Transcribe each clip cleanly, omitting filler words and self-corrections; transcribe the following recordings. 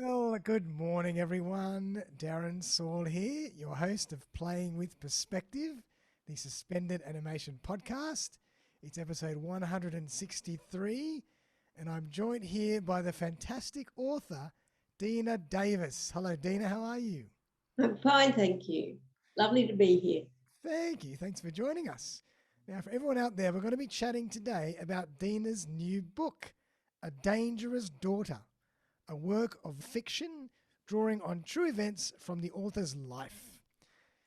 Well, good morning, everyone. Darren Saul here, your host of Playing with Perspective, the suspended animation podcast. It's episode 163, and I'm joined here by the fantastic author, Dina Davis. Hello, Dina. How are you? I'm fine, thank you. Lovely to be here. Thank you. Thanks for joining us. Now, for everyone out there, we're going to be chatting today about Dina's new book, A Dangerous Daughter, a work of fiction drawing on true events from the author's life.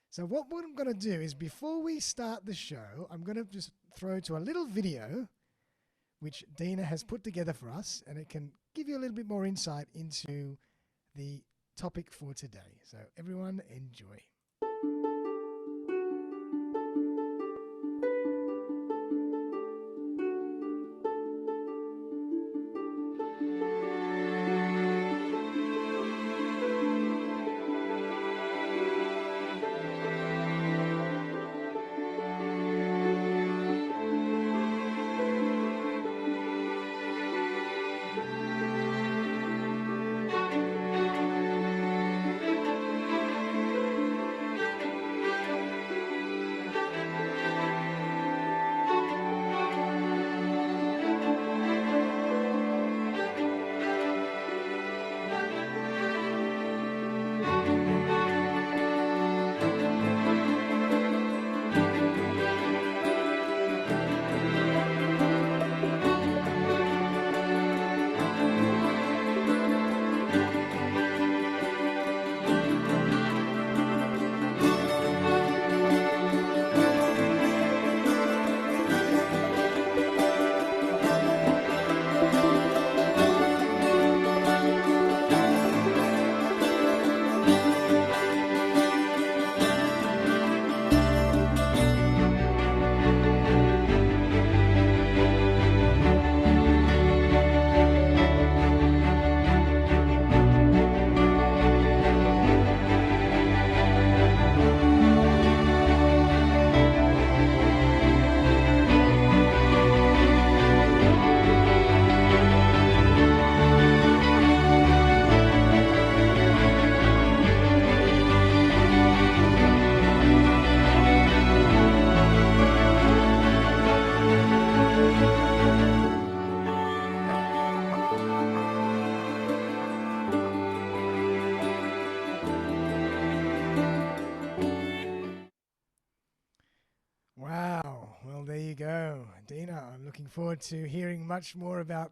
So, what I'm going to do is before we start the show, I'm going to just throw to a little video which Dina has put together for us, and it can give you a little bit more insight into the topic for today. So, everyone, enjoy. Wow. Well, there you go. Dina, I'm looking forward to hearing much more about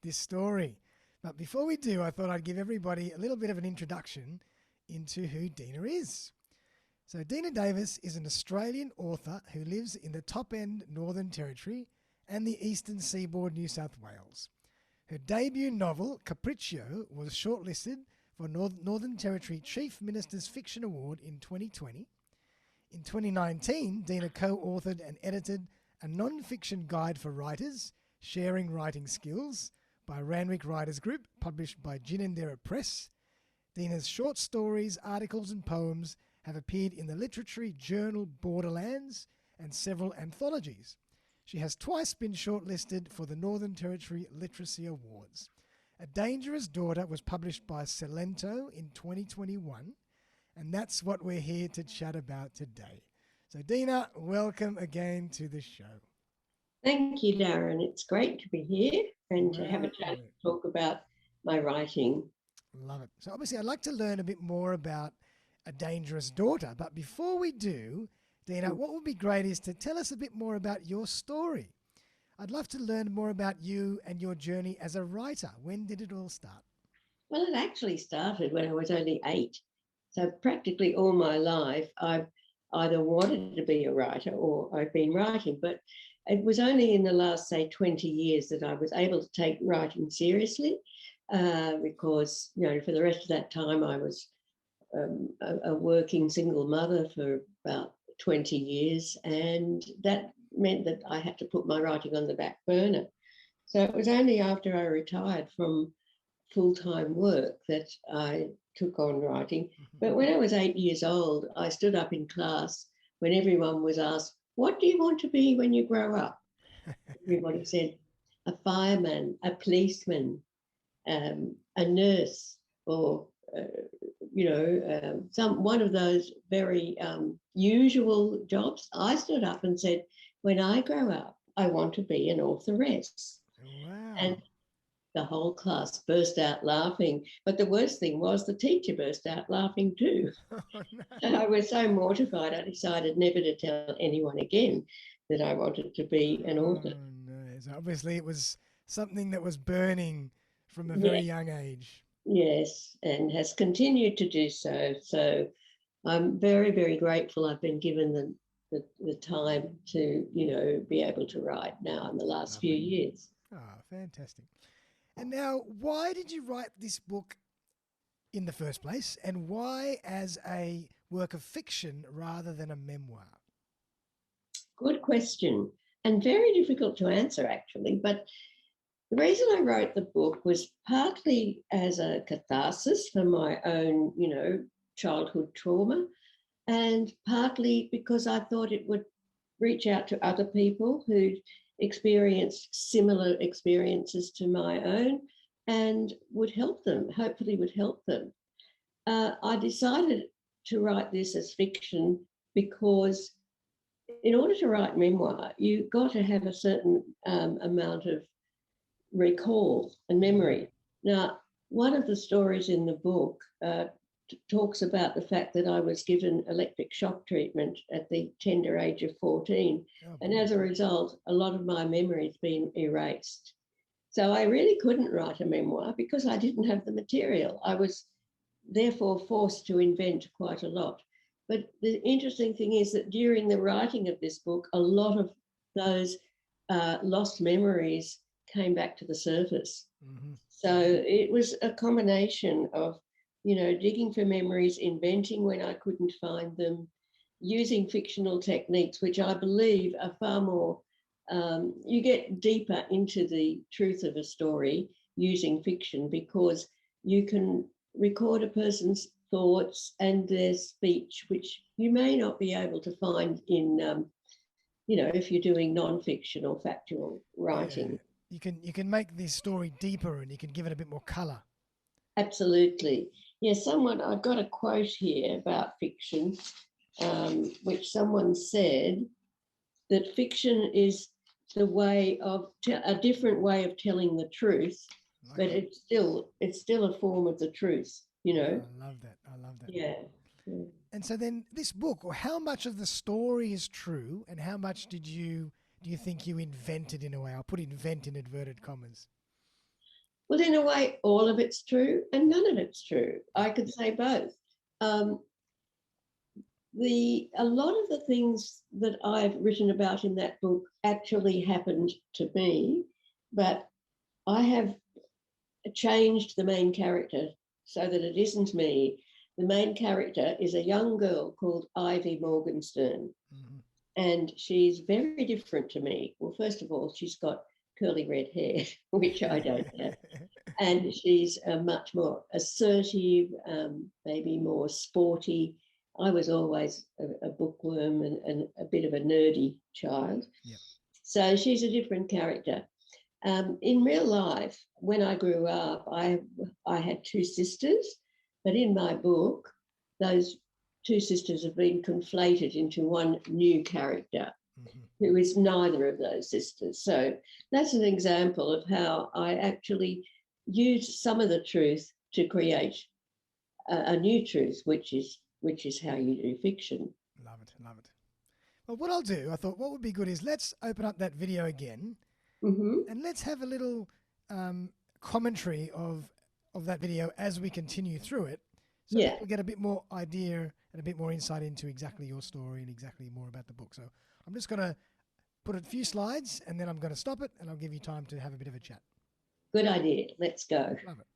this story. But before we do, I thought I'd give everybody a little bit of an introduction into who Dina is. So, Dina Davis is an Australian author who lives in the top end Northern Territory and the eastern seaboard, New South Wales. Her debut novel, Capriccio, was shortlisted for Northern Territory Chief Minister's Fiction Award in 2020. In 2019, Dina co-authored and edited a non-fiction guide for writers, Sharing Writing Skills, by Randwick Writers Group, published by Ginninderra Press. Dina's short stories, articles and poems have appeared in the literary journal Borderlands and several anthologies. She has twice been shortlisted for the Northern Territory Literacy Awards. A Dangerous Daughter was published by Celento in 2021, and that's what we're here to chat about today. So, Dina, welcome again to the show. Thank you, Darren. It's great to be here and to have a chance Wow. to talk about my writing. Love it. So, obviously, I'd like to learn a bit more about A Dangerous Daughter. But before we do, Dina, what would be great is to tell us a bit more about your story. I'd love to learn more about you and your journey as a writer. When did it all start? Well, it actually started when I was only 8. So practically all my life, I've either wanted to be a writer or I've been writing. But it was only in the last, say, 20 years that I was able to take writing seriously because, for the rest of that time, I was a working single mother for about 20 years. And that meant that I had to put my writing on the back burner. So it was only after I retired from full-time work that I took on writing. But when I was 8 years old, I stood up in class when everyone was asked, "What do you want to be when you grow up?" Everybody said, "A fireman, a policeman, a nurse, or one of those very usual jobs, I stood up and said, when I grow up, I want to be an authoress. Wow. And the whole class burst out laughing. But the worst thing was the teacher burst out laughing too. Oh, no. And I was so mortified, I decided never to tell anyone again that I wanted to be an author. Oh, no. So obviously it was something that was burning from a very Yeah. young age. Yes, and has continued to do so. So I'm very, very grateful I've been given the time to, be able to write now in the last few Lovely. years. Ah, fantastic. And now, why did you write this book in the first place, and why as a work of fiction rather than a memoir? Good question, and very difficult to answer, actually. But the reason I wrote the book was partly as a catharsis for my own, childhood trauma, and partly because I thought it would reach out to other people who'd experienced similar experiences to my own and would help them, hopefully would help them. I decided to write this as fiction because in order to write memoir, you've got to have a certain amount of recall and memory. Now, one of the stories in the book talks about the fact that I was given electric shock treatment at the tender age of 14. Oh, And as a result, a lot of my memory's been erased. So I really couldn't write a memoir because I didn't have the material. I was therefore forced to invent quite a lot. But the interesting thing is that during the writing of this book, a lot of those lost memories came back to the surface. Mm-hmm. So it was a combination of, digging for memories, inventing when I couldn't find them, using fictional techniques, which I believe are far more, you get deeper into the truth of a story using fiction because you can record a person's thoughts and their speech, which you may not be able to find in, if you're doing non-fiction or factual writing. Yeah. You can make this story deeper and you can give it a bit more colour. Absolutely. Yeah, I've got a quote here about fiction, which someone said that fiction is a different way of telling the truth, but it's still a form of the truth, I love that. I love that. Yeah. And so then this book, or how much of the story is true and how much do you think you invented in a way? I'll put invent in inverted commas. Well, in a way, all of it's true and none of it's true. I could say both. A lot of the things that I've written about in that book actually happened to me, but I have changed the main character so that it isn't me. The main character is a young girl called Ivy Morgenstern, and she's very different to me. Well, first of all, she's got curly red hair, which I don't have. And she's much more assertive, maybe more sporty. I was always a bookworm and a bit of a nerdy child. Yep. So she's a different character. In real life, when I grew up, I had two sisters, but in my book, those two sisters have been conflated into one new character. Who is neither of those sisters. So that's an example of how I actually use some of the truth to create a new truth, which is how you do fiction. Love it, love it. Well, what I'll do, I thought what would be good is let's open up that video again and let's have a little commentary of that video as we continue through it. So people get a bit more idea and a bit more insight into exactly your story and exactly more about the book. So I'm just going to put a few slides and then I'm going to stop it and I'll give you time to have a bit of a chat. Good idea. Let's go. Love it.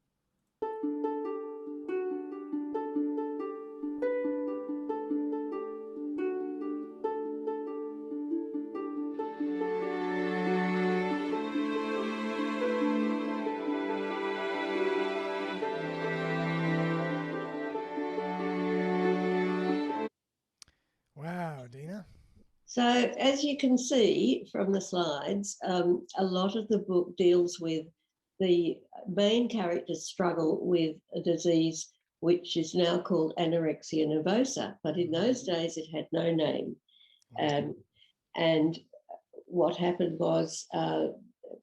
Wow, Dina. So as you can see from the slides, a lot of the book deals with the main characters struggle with a disease which is now called anorexia nervosa, but in those days it had no name. And what happened was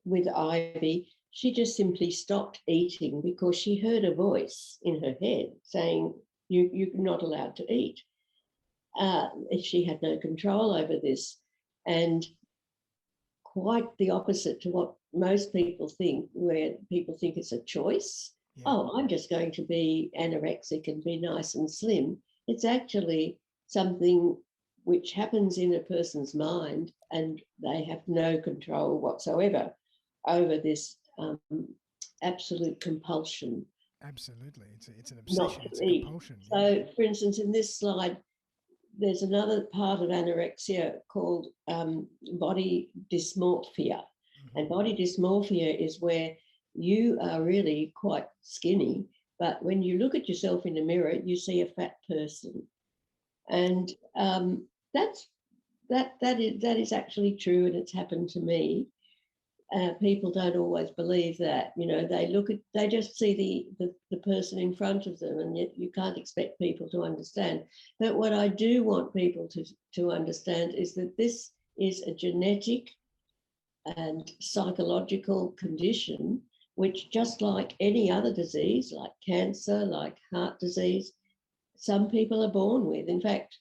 with Ivy, she just simply stopped eating because she heard a voice in her head saying, you're not allowed to eat. She had no control over this. And quite the opposite to what most people think, where people think it's a choice. Yeah. Oh, I'm just going to be anorexic and be nice and slim. It's actually something which happens in a person's mind, and they have no control whatsoever over this absolute compulsion. Absolutely. It's an obsession, it's a compulsion. So, for instance, in this slide, there's another part of anorexia called body dysmorphia. And body dysmorphia is where you are really quite skinny, but when you look at yourself in the mirror, you see a fat person. And that is actually true, and it's happened to me. People don't always believe that. You know, they just see the person in front of them, and yet you can't expect people to understand. But what I do want people to understand is that this is a genetic and psychological condition, which, just like any other disease, like cancer, like heart disease, some people are born with. In fact,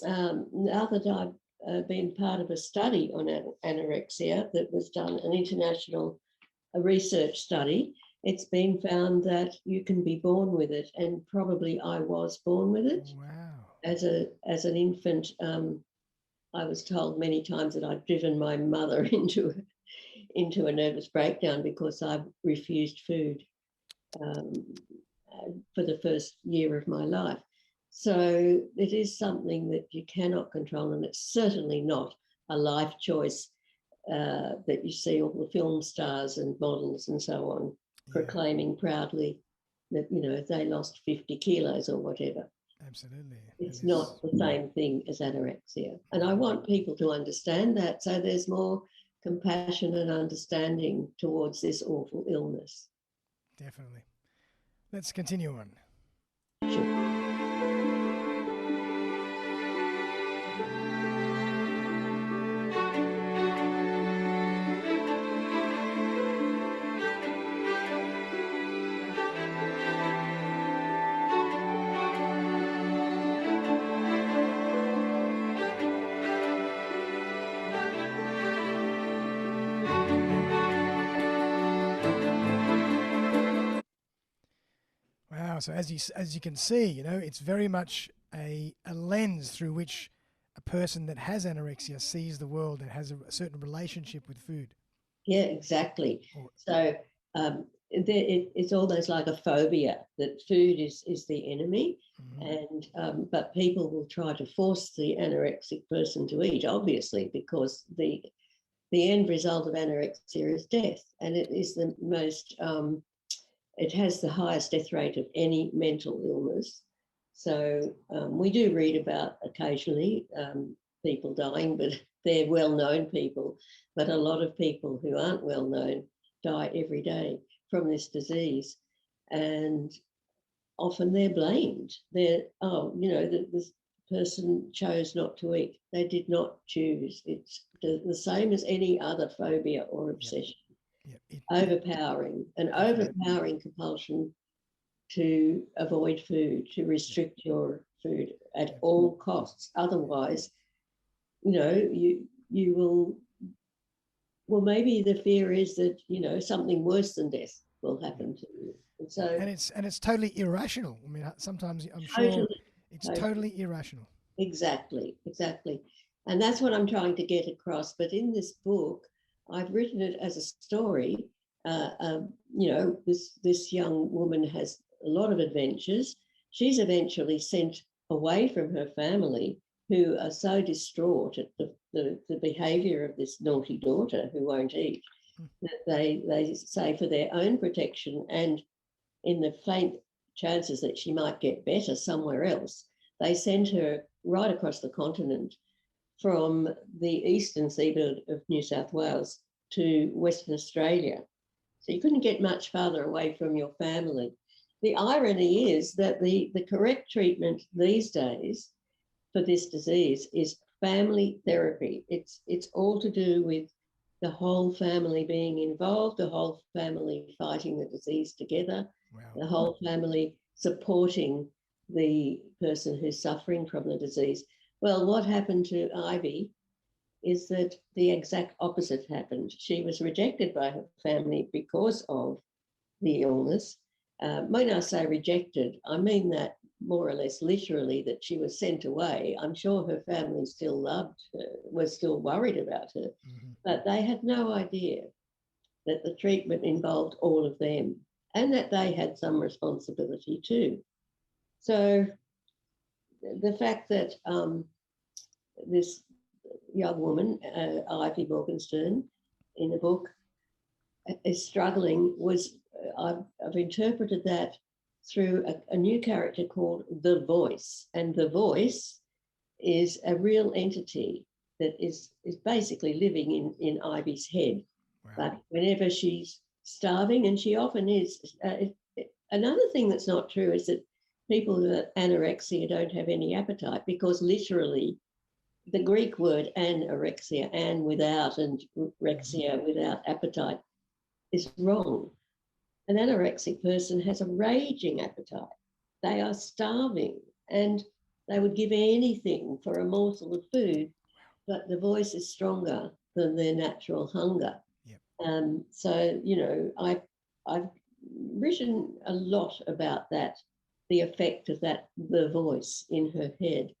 now that I've been part of a study on anorexia that was done, an international research study, it's been found that you can be born with it, and probably I was born with it. Wow. As an infant, I was told many times that I'd driven my mother into a nervous breakdown because I refused food for the first year of my life. So it is something that you cannot control, and it's certainly not a life choice that you see all the film stars and models and so on proclaiming proudly that, you know, they lost 50 kilos or whatever. Absolutely. It's not the same thing as anorexia. And I want people to understand that, so there's more compassion and understanding towards this awful illness. Definitely. Let's continue on. Sure. So as you can see, you know, it's very much a lens through which a person that has anorexia sees the world and has a certain relationship with food. Yeah, exactly. So it's almost like a phobia that food is the enemy, and but people will try to force the anorexic person to eat, obviously, because the end result of anorexia is death, and it is the most it has the highest death rate of any mental illness. So we do read about occasionally people dying, but they're well-known people. But a lot of people who aren't well-known die every day from this disease. And often they're blamed. This person chose not to eat. They did not choose. It's the same as any other phobia or obsession. Overpowering compulsion to avoid food, to restrict your food at all costs. Otherwise, you know, you will. Well, maybe the fear is that, you know, something worse than death will happen to you. And so, and it's totally irrational. I mean, sometimes I'm sure it's totally irrational. Exactly. And that's what I'm trying to get across. But in this book, I've written it as a story. You know, this young woman has a lot of adventures. She's eventually sent away from her family, who are so distraught at the behaviour of this naughty daughter who won't eat, that they say, for their own protection and in the faint chances that she might get better somewhere else, they send her right across the continent from the eastern seaboard of New South Wales to Western Australia. So you couldn't get much farther away from your family. The irony is that the correct treatment these days for this disease is family therapy. It's all to do with the whole family being involved, the whole family fighting the disease together, Wow. the whole family supporting the person who's suffering from the disease. Well, what happened to Ivy is that the exact opposite happened. She was rejected by her family because of the illness. When I say rejected, I mean that more or less literally, that she was sent away. I'm sure her family still loved her, was still worried about her, but they had no idea that the treatment involved all of them and that they had some responsibility too. So the fact that this young woman, Ivy Morgenstern, in the book, is struggling was, I've interpreted that through a new character called The Voice. And The Voice is a real entity that is basically living in Ivy's head. Wow. But whenever she's starving, and she often is, another thing that's not true is that people with anorexia don't have any appetite, because literally the Greek word anorexia, and without, and rexia, without appetite, is wrong. An anorexic person has a raging appetite. They are starving and they would give anything for a morsel of food, but the voice is stronger than their natural hunger. Yep. So, you know, I've written a lot about that, the effect of that, the voice in her head.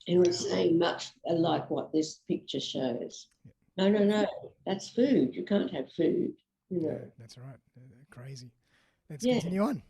And was saying much like what this picture shows. Yep. No, that's food. You can't have food. You know. Yeah, that's right. Crazy. Let's continue on.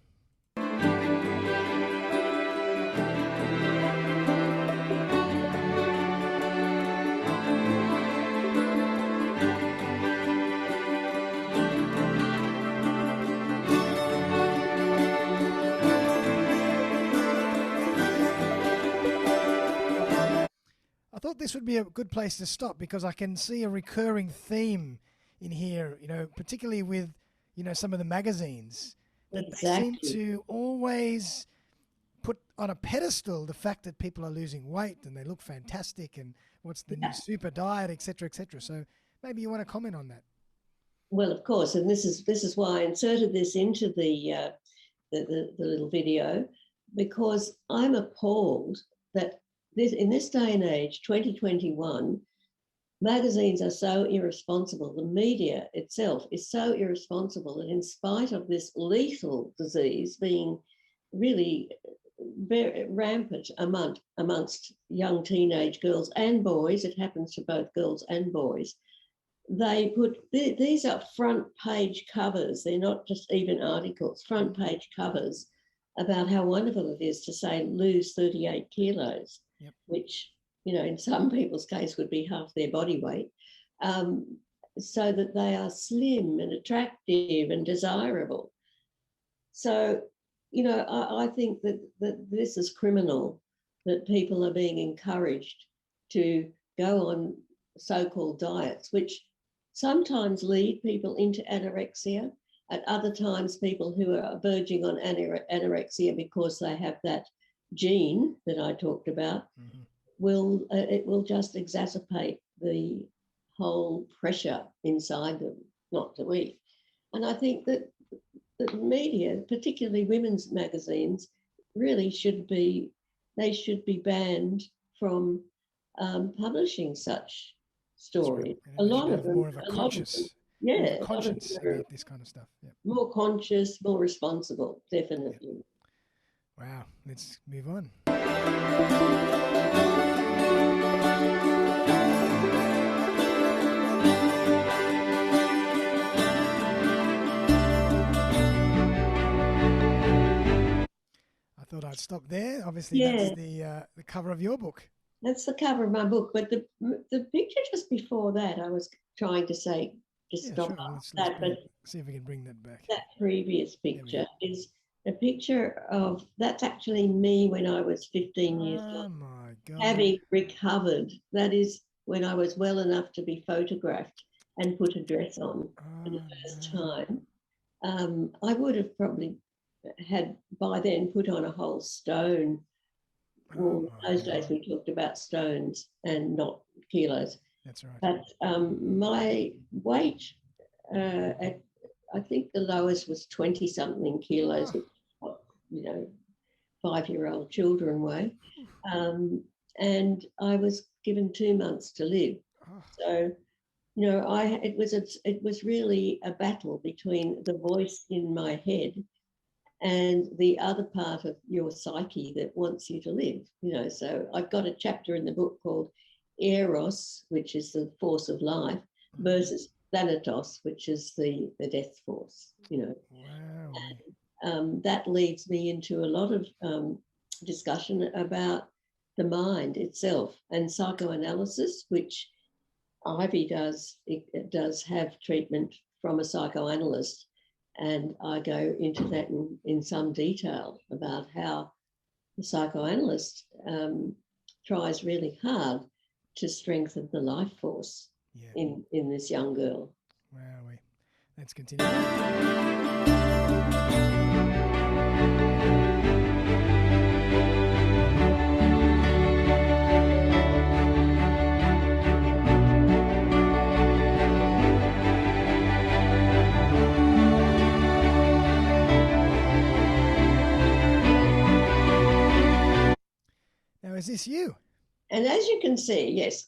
I thought this would be a good place to stop, because I can see a recurring theme in here, you know, particularly with, you know, some of the magazines. Exactly. They seem to always put on a pedestal the fact that people are losing weight and they look fantastic, and what's the new super diet, etc., etc. So maybe you want to comment on that. Well, of course, and this is why I inserted this into the little video, because I'm appalled that in this day and age, 2021, magazines are so irresponsible. The media itself is so irresponsible that, in spite of this lethal disease being really very rampant amongst young teenage girls and boys, it happens to both girls and boys, they put, these are front page covers. They're not just even articles, front page covers about how wonderful it is to say lose 38 kilos, yep. Which, you know, in some people's case would be half their body weight, so that they are slim and attractive and desirable. So, you know, I think that this is criminal, that people are being encouraged to go on so-called diets, which sometimes lead people into anorexia. At other times, people who are verging on anorexia because they have that gene that I talked about, it will just exacerbate the whole pressure inside them not to eat. And I think that the media, particularly women's magazines, really should be banned from publishing such stories. Right. A lot of them, more of a conscious, conscience about this kind of stuff. Yep. More conscious, more responsible, definitely. Yep. Wow, let's move on. I thought I'd stop there. Obviously, that's the cover of your book. That's the cover of my book. But the picture just before that, I was trying to say, stop that. But see if we can bring that back. That previous picture is a picture of, that's actually me when I was 15 years old. Oh my God. Having recovered. That is when I was well enough to be photographed. and put a dress on for the first time, I would have probably had by then put on a whole stone. Well, those days we talked about stones and not kilos. That's right. But my weight, I think the lowest was 20-something kilos, which is what, 5-year-old children weigh. And I was given 2 months to live. So, it was really a battle between the voice in my head and the other part of your psyche that wants you to live. So I've got a chapter in the book called Eros, which is the force of life, versus Thanatos, which is the death force. Wow. And, that leads me into a lot of discussion about the mind itself and psychoanalysis, which Ivy does. It does have treatment from a psychoanalyst, and I go into that in some detail about how the psychoanalyst tries really hard to strengthen the life force in this young girl. Wow. Let's continue. Now, is this you? And as you can see, yes,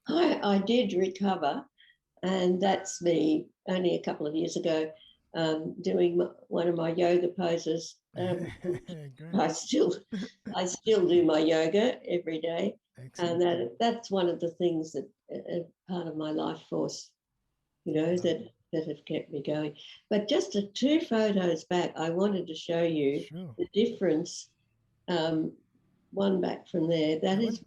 I did recover, and that's me only a couple of years ago doing one of my yoga poses. I still do my yoga every day. Excellent. And that's one of the things that part of my life force, that have kept me going. But just 2 photos back, I wanted to show you the difference. One back from there, that is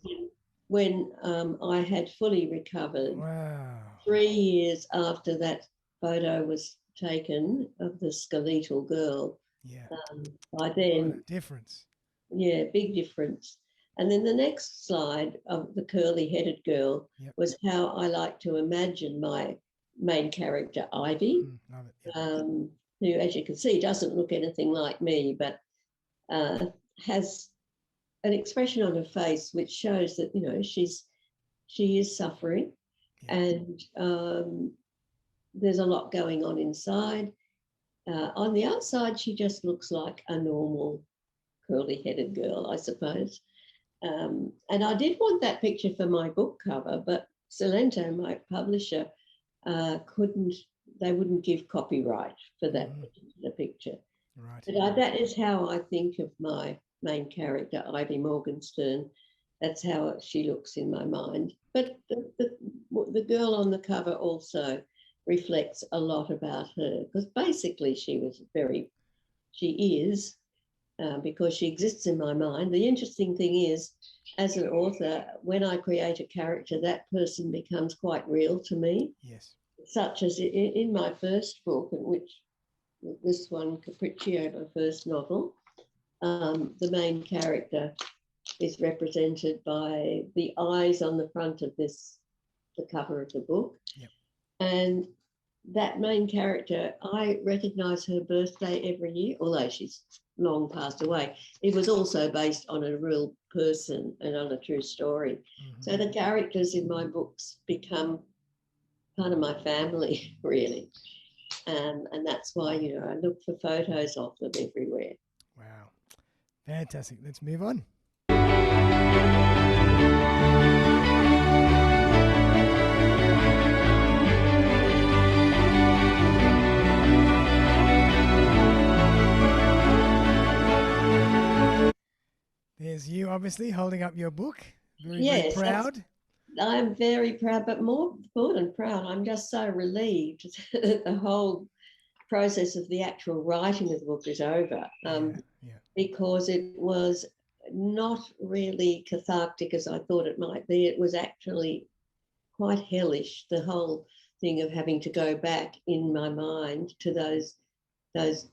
when I had fully recovered. Wow. 3 years after that photo was taken of the skeletal girl. Yeah. By then, what a difference. Yeah, big difference. And then the next slide of the curly-headed girl was how I like to imagine my main character, Ivy, love it. who, as you can see, doesn't look anything like me, but has an expression on her face which shows that she is suffering, and there's a lot going on inside. On the outside, she just looks like a normal curly-headed girl, I suppose. And I did want that picture for my book cover, but Silento, my publisher, they wouldn't give copyright for that particular picture. Right. But that is how I think of my main character, Ivy Morgenstern. That's how she looks in my mind. But the girl on the cover also reflects a lot about her, because basically she is, because she exists in my mind. The interesting thing is, as an author, when I create a character, that person becomes quite real to me. Yes. Such as in my first book, in which this one, Capriccio, my first novel, the main character is represented by the eyes on the front of the cover of the book. Yep. And that main character, I recognise her birthday every year, although she's long passed away. It was also based on a real person and on a true story. Mm-hmm. So the characters in my books become part of my family, really. And that's why, I look for photos of them everywhere. Wow. Fantastic. Let's move on. There's you, obviously, holding up your book. Very proud. I'm very proud, but more than proud, I'm just so relieved that the whole process of the actual writing of the book is over, because it was not really cathartic as I thought it might be. It was actually quite hellish, the whole thing of having to go back in my mind to those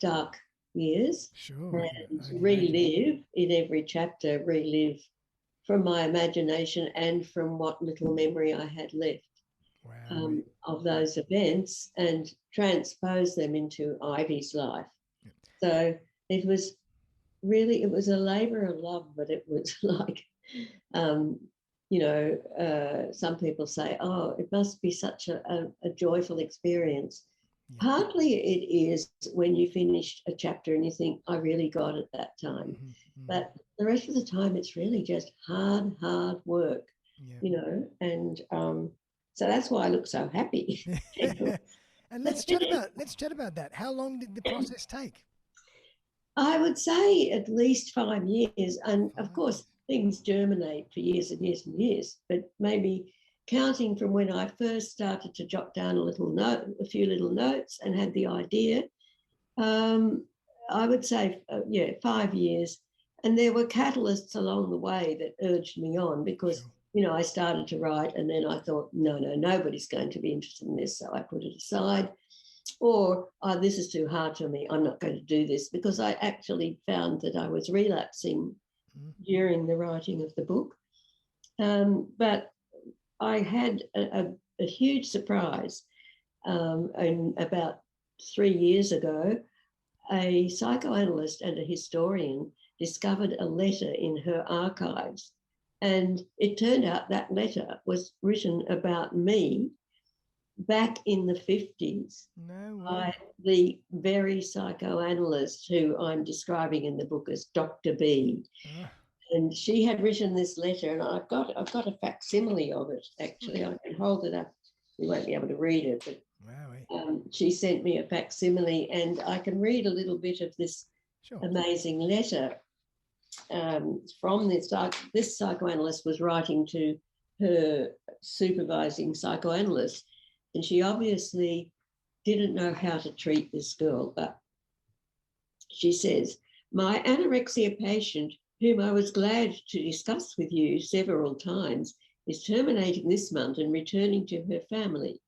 dark years, and relive in every chapter, relive from my imagination and from what little memory I had left. Wow. of those events and transpose them into Ivy's life. Yep. So it was really, it was a labour of love, but it was like, some people say, oh, it must be such a joyful experience. Yep. Partly it is when you finish a chapter and you think, I really got it that time. But the rest of the time, it's really just hard work, Yep. and so that's why I look so happy. And let's chat about that. How long did the process take? I would say at least 5 years. And of 5 course, years. things germinate for years and years and years, but maybe counting from when I first started to jot down a few little notes and had the idea, I would say, 5 years. And there were catalysts along the way that urged me on because, Sure. I started to write and then I thought, no, nobody's going to be interested in this. So I put it aside. Or, oh, this is too hard for me, I'm not going to do this, because I actually found that I was relapsing during the writing of the book. But I had a huge surprise. And about 3 years ago, a psychoanalyst and a historian discovered a letter in her archives. And it turned out that letter was written about me back in the 50s by the very psychoanalyst who I'm describing in the book as Dr. B. And she had written this letter, and I've got a facsimile of it, actually. I can hold it up. You won't be able to read it, but she sent me a facsimile, and I can read a little bit of this amazing letter from this. This psychoanalyst was writing to her supervising psychoanalyst, and she obviously didn't know how to treat this girl. But she says, my anorexia patient, whom I was glad to discuss with you several times, is terminating this month and returning to her family.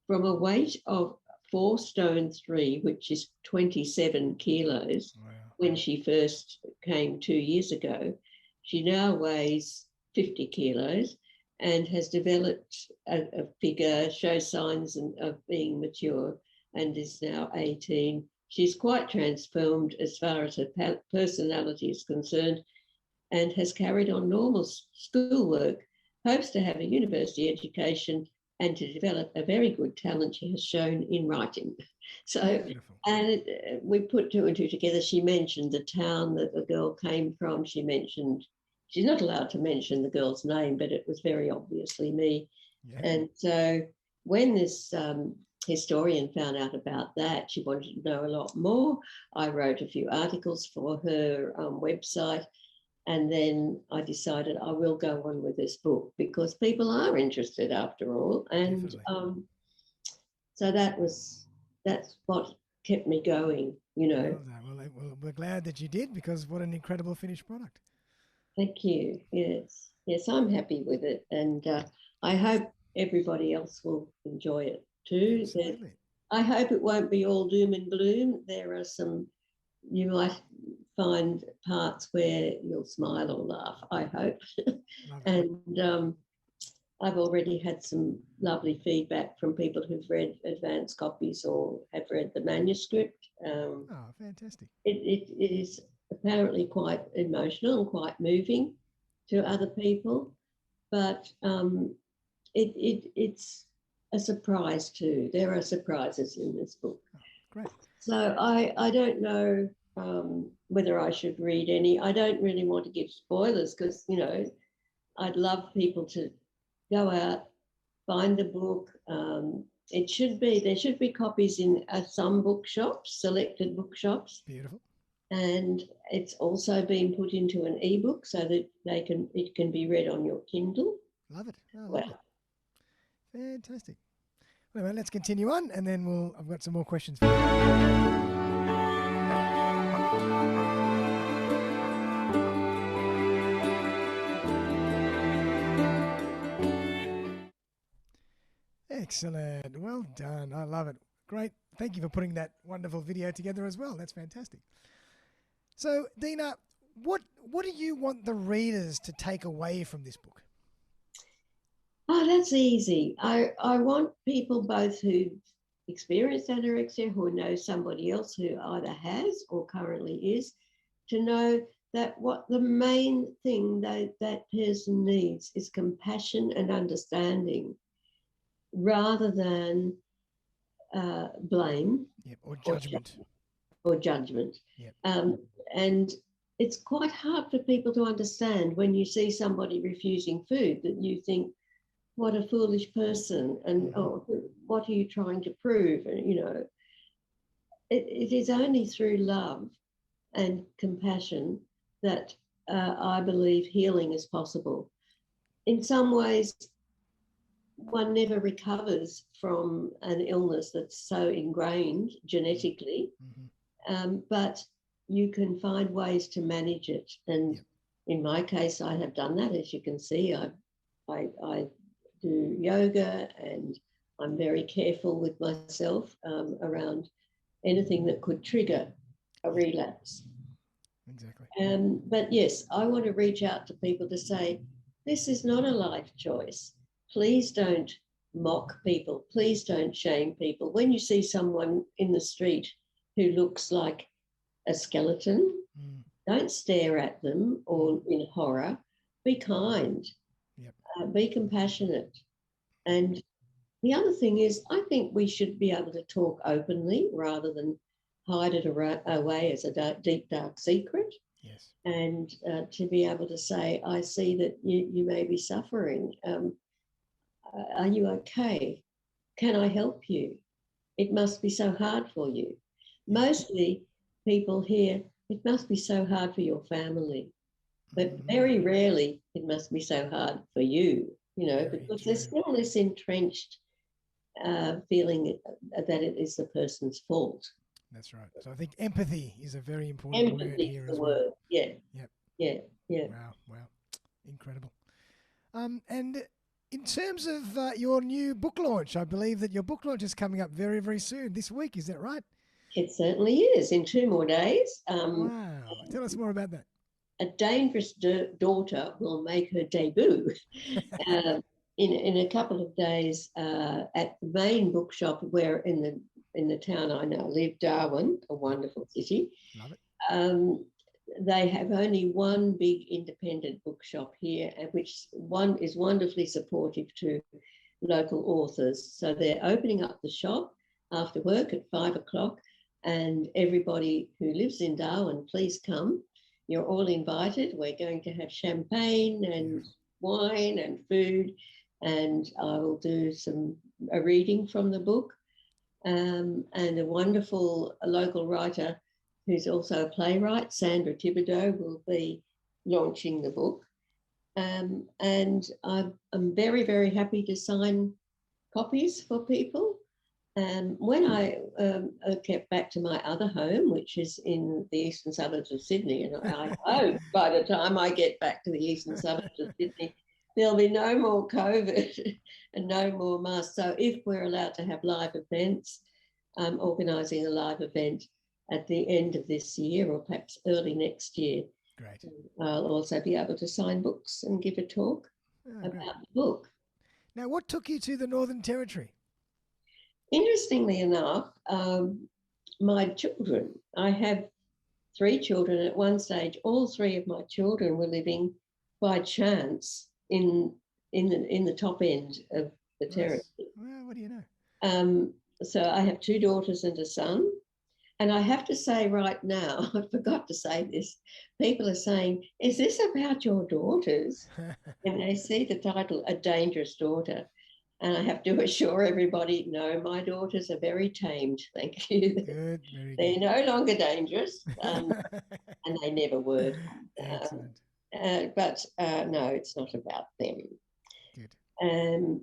From a weight of 4 stone 3, which is 27 kilos, when she first came 2 years ago, she now weighs 50 kilos and has developed a figure, shows signs of being mature, and is now 18. She's quite transformed as far as her personality is concerned and has carried on normal schoolwork, hopes to have a university education and to develop a very good talent she has shown in writing. So, and we put 2 and 2 together. She mentioned the town that the girl came from. She mentioned, she's not allowed to mention the girl's name, but it was very obviously me. And so when this historian found out about that, she wanted to know a lot more. I wrote a few articles for her website. And then I decided I will go on with this book because people are interested after all. And so that's what kept me going, Well, we're glad that you did, because what an incredible finished product. Thank you. Yes, I'm happy with it. And I hope everybody else will enjoy it too. Absolutely. I hope it won't be all doom and gloom. There are some, you might find parts where you'll smile or laugh, I hope. And I've already had some lovely feedback from people who've read advanced copies or have read the manuscript. Fantastic. It is apparently quite emotional and quite moving to other people, but it's a surprise too. There are surprises in this book. Great. So I don't know whether I should read any. I don't really want to give spoilers because, I'd love people to go out, find the book. There should be copies in some bookshops, selected bookshops. Beautiful. And it's also been put into an ebook so that it can be read on your Kindle. Love it. Love it. Fantastic. Well, let's continue on, and then I've got some more questions for you. Excellent. Well done. I love it. Great. Thank you for putting that wonderful video together as well. That's fantastic. So, Dina, what do you want the readers to take away from this book? Oh, that's easy. I want people both who experienced anorexia, who know somebody else who either has or currently is, to know that what the main thing that person needs is compassion and understanding rather than blame Yep. Or judgment. or judgment. Yep. And it's quite hard for people to understand when you see somebody refusing food that you think, what a foolish person, and oh, what are you trying to prove? And, you know, it is only through love and compassion that I believe healing is possible. In some ways, one never recovers from an illness that's so ingrained genetically, but you can find ways to manage it. And in my case, I have done that. As you can see, I do yoga, and I'm very careful with myself around anything that could trigger a relapse. Exactly. But yes, I want to reach out to people to say, this is not a life choice. Please don't mock people. Please don't shame people. When you see someone in the street who looks like a skeleton, don't stare at them or in horror. Be kind. Be compassionate. And the other thing is, I think we should be able to talk openly rather than hide it away as a deep, dark secret. Yes. And to be able to say, I see that you may be suffering. Are you okay? Can I help you? It must be so hard for you. Mostly people hear, it must be so hard for your family. But very rarely it must be so hard for you, you know, because there's still this entrenched feeling that it is the person's fault. That's right. So I think empathy is a very important word here as well. Word. Yeah. Yep. Yeah. Wow. Incredible. And in terms of your new book launch, I believe that your book launch is coming up very, very soon this week. Is that right? It certainly is. In 2 more days. Wow. Tell us more about that. A Dangerous Daughter will make her debut in a couple of days at the main bookshop where in the town I now live, Darwin, a wonderful city. Love it. They have only one big independent bookshop here, which one is wonderfully supportive to local authors. So they're opening up the shop after work at 5 o'clock, and everybody who lives in Darwin, please come. You're all invited. We're going to have champagne and wine and food, and I will do a reading from the book. And a wonderful local writer who's also a playwright, Sandra Thibodeau, will be launching the book. And I'm very, very happy to sign copies for people. When I get back to my other home, which is in the eastern suburbs of Sydney, and I hope by the time I get back to the eastern suburbs of Sydney, there'll be no more COVID and no more masks. So if we're allowed to have live events, I'm organising a live event at the end of this year or perhaps early next year. Great. I'll also be able to sign books and give a talk about the book. Now, what took you to the Northern Territory? Interestingly enough, my children, I have 3 children. At one stage, all 3 of my children were living by chance in the top end of the territory. Well, what do you know? So I have 2 daughters and a son. And I have to say right now, I forgot to say this, people are saying, is this about your daughters? And they see the title, A Dangerous Daughter. And I have to assure everybody, no, my daughters are very tamed, thank you. Good, very good. They're no longer dangerous, and they never were. Excellent. But no, it's not about them. Good.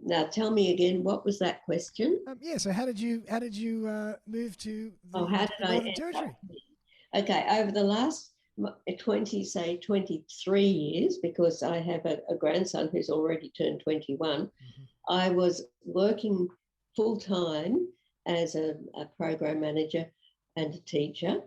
Now, tell me again, what was that question? So how did you move to the Northern Territory? Okay, over the last 23 years, because I have a grandson who's already turned 21, I was working full-time as a program manager and a teacher,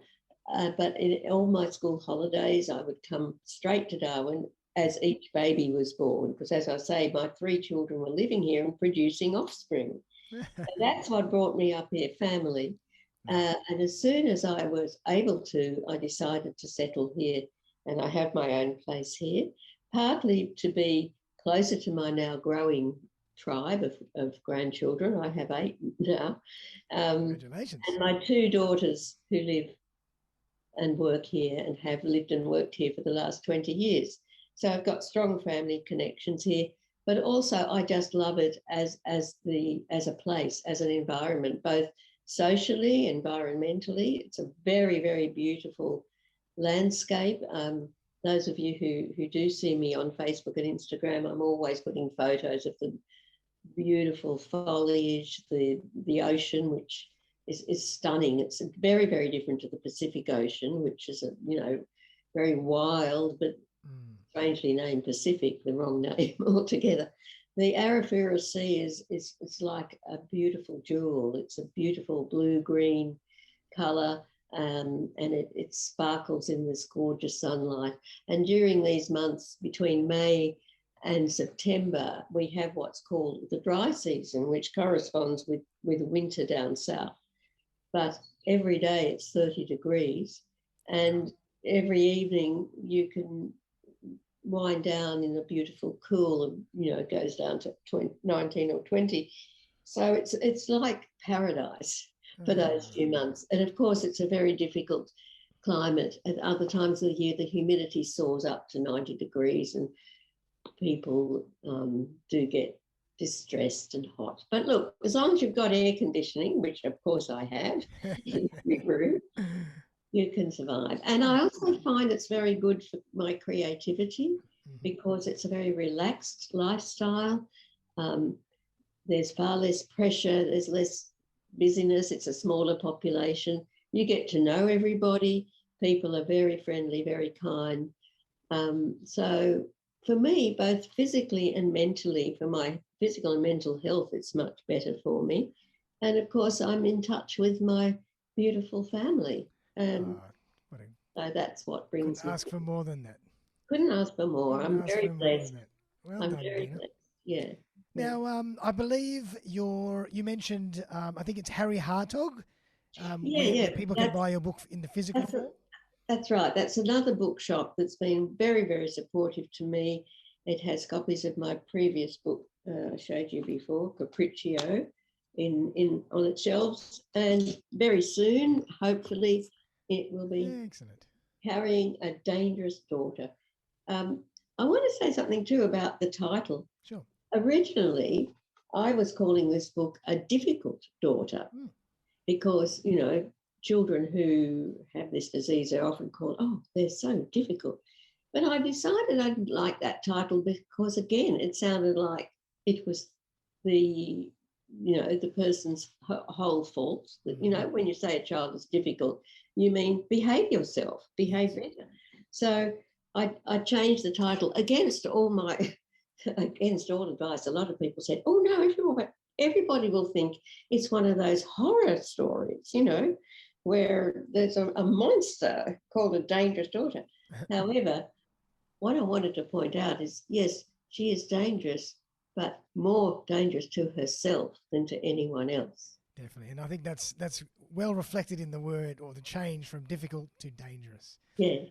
but in all my school holidays, I would come straight to Darwin as each baby was born. Because as I say, my 3 children were living here and producing offspring. And that's what brought me up here, family. And as soon as I was able to, I decided to settle here, and I have my own place here, partly to be closer to my now growing tribe of grandchildren. I have 8 now. Congratulations. And my 2 daughters who live and work here and have lived and worked here for the last 20 years. So I've got strong family connections here, but also I just love it as a place, as an environment, both socially, environmentally. It's a very, very beautiful landscape. Those of you who do see me on Facebook and Instagram, I'm always putting photos of the beautiful foliage, the ocean, which is stunning. It's very, very different to the Pacific Ocean, which is very wild, but strangely named Pacific, the wrong name altogether. The Arafura Sea is like a beautiful jewel. It's a beautiful blue-green colour, and it sparkles in this gorgeous sunlight. And during these months between May and September, we have what's called the dry season, which corresponds with winter down south. But every day it's 30 degrees, and every evening you can wind down in a beautiful cool, and it goes down to 19 or 20. So it's like paradise for those few months. And of course, it's a very difficult climate. At other times of the year, the humidity soars up to 90 degrees, and people do get distressed and hot. But look, as long as you've got air conditioning, which of course I have in every room, you can survive. And I also find it's very good for my creativity because it's a very relaxed lifestyle. There's far less pressure, there's less busyness, it's a smaller population. You get to know everybody. People are very friendly, very kind. So for me, both physically and mentally, for my physical and mental health, it's much better for me. And of course, I'm in touch with my beautiful family. So that's what brings couldn't ask for more than that. Couldn't ask for more. I'm very blessed. Well I'm done, very Dina. blessed. Yeah. Now, I believe you mentioned, I think it's Harry Hartog, where people can buy your book in the physical form. That's right. That's another bookshop that's been very, very supportive to me. It has copies of my previous book I showed you before, Capriccio, on its shelves. And very soon, hopefully, it will be Carrying a Dangerous Daughter. I want to say something too about the title. Sure. Originally, I was calling this book A Difficult Daughter because, children who have this disease are often called, they're so difficult. But I decided I didn't like that title because, again, it sounded like it was the person's whole fault. That, when you say a child is difficult, you mean behave yourself, behave better. So I changed the title against all advice. A lot of people said, oh, no, everybody will think it's one of those horror stories, where there's a monster called a dangerous daughter. However, what I wanted to point out is, yes, she is dangerous, but more dangerous to herself than to anyone else. Definitely. And I think that's well reflected in the word, or the change from difficult to dangerous. Yeah.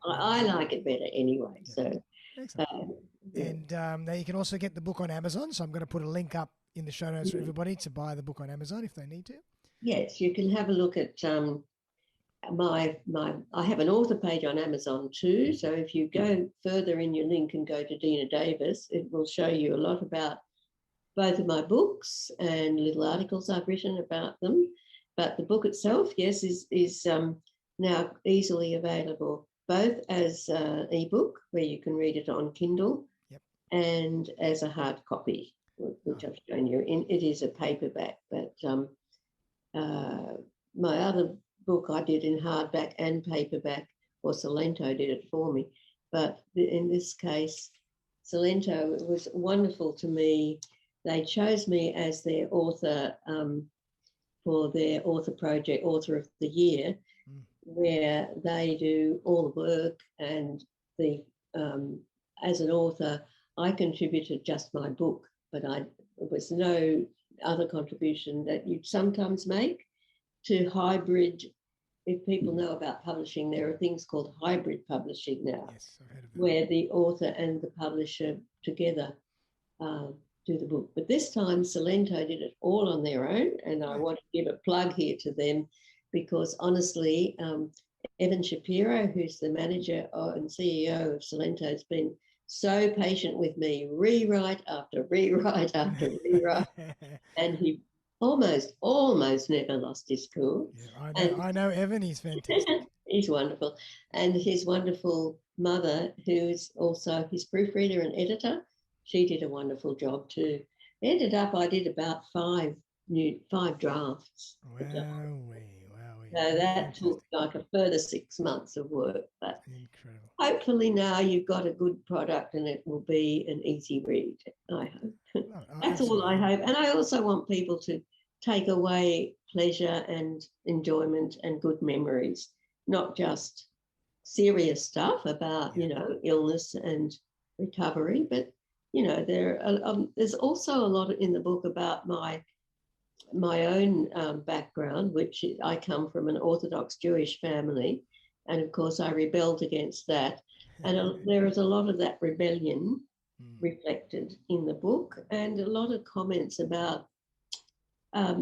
I like it better anyway. Yeah. So, excellent. And now you can also get the book on Amazon. So I'm going to put a link up in the show notes for everybody to buy the book on Amazon if they need to. Yes, you can have a look at I have an author page on Amazon too. So if you go further in your link and go to Dina Davis, it will show you a lot about both of my books and little articles I've written about them. But the book itself, yes, is now easily available both as an ebook where you can read it on Kindle, and as a hard copy, which I've shown you. It is a paperback, but my other book I did in hardback and paperback, or Salento did it for me. But in this case, Salento was wonderful to me. They chose me as their author for their author project, Author of the Year, where they do all the work and the as an author, I contributed just my book, but there was no other contribution that you'd sometimes make to hybrid. If people know about publishing, there are things called hybrid publishing now, Yes, I've heard of that. where the author and the publisher together do the book. But this time, Salento did it all on their own, and I want to give a plug here to them because, honestly, Evan Shapiro, who's the manager and CEO of Salento, has been so patient with me, rewrite after rewrite after rewrite, and he almost never lost his cool. Yeah, I know Evan, he's fantastic. He's wonderful. And his wonderful mother, who's also his proofreader and editor, she did a wonderful job too. Ended up, I did about five drafts. Wowee. So that took like a further 6 months of work. But incredible. hopefully now you've got a good product and it will be an easy read, I hope. That's all I hope. And I also want people to take away pleasure and enjoyment and good memories, not just serious stuff about, illness and recovery, but, there's also a lot in the book about my own background, which I come from an Orthodox Jewish family. And of course, I rebelled against that. And there is a lot of that rebellion reflected in the book, and a lot of comments about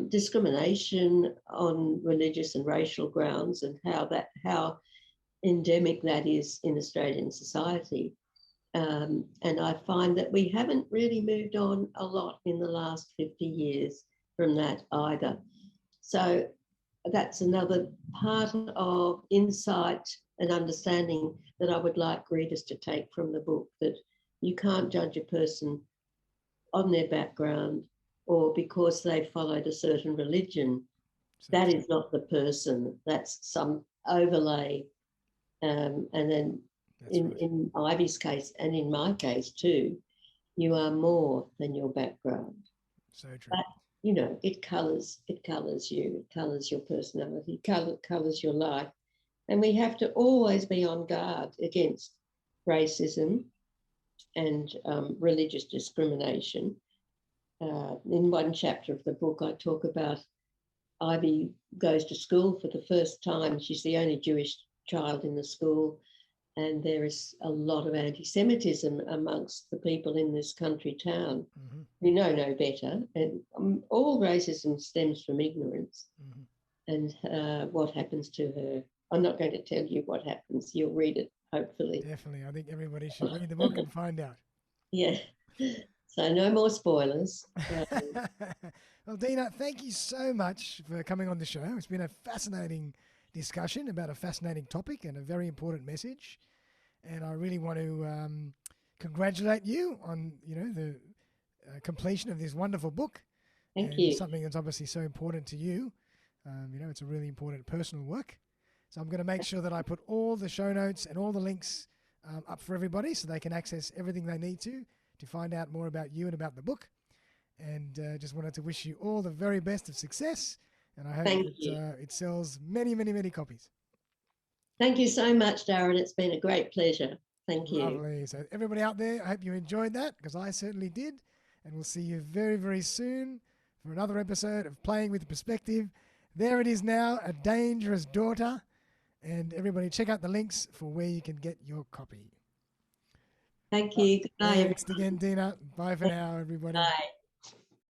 discrimination on religious and racial grounds, and how endemic that is in Australian society. And I find that we haven't really moved on a lot in the last 50 years from that either. So that's another part of insight and understanding that I would like readers to take from the book, that you can't judge a person on their background or because they followed a certain religion. That is not the person. That's some overlay. And then in Ivy's case, and in my case too, you are more than your background. So true. But, it colours you, it colours your personality, colours your life. And we have to always be on guard against racism and religious discrimination. In one chapter of the book, I talk about Ivy goes to school for the first time. She's the only Jewish child in the school, and there is a lot of anti-Semitism amongst the people in this country town who know no better. And all racism stems from ignorance. And what happens to her, I'm not going to tell you what happens. You'll read it, hopefully. Definitely. I think everybody should read the book and find out. Yeah. So no more spoilers. Well, Dina, thank you so much for coming on the show. It's been a fascinating discussion about a fascinating topic and a very important message. And I really want to congratulate you on, the completion of this wonderful book. Thank you. Something that's obviously so important to you. It's a really important personal work. So I'm going to make sure that I put all the show notes and all the links up for everybody so they can access everything they need to find out more about you and about the book. And just wanted to wish you all the very best of success. And I hope it sells many, many, many copies. Thank you so much, Darren. It's been a great pleasure. Thank you. Lovely. So everybody out there, I hope you enjoyed that, because I certainly did. And we'll see you very, very soon for another episode of Playing with Perspective. There it is now, A Dangerous Daughter. And everybody check out the links for where you can get your copy. Thank you. Goodbye. Thanks again, Dina. Bye for now, everybody. Bye.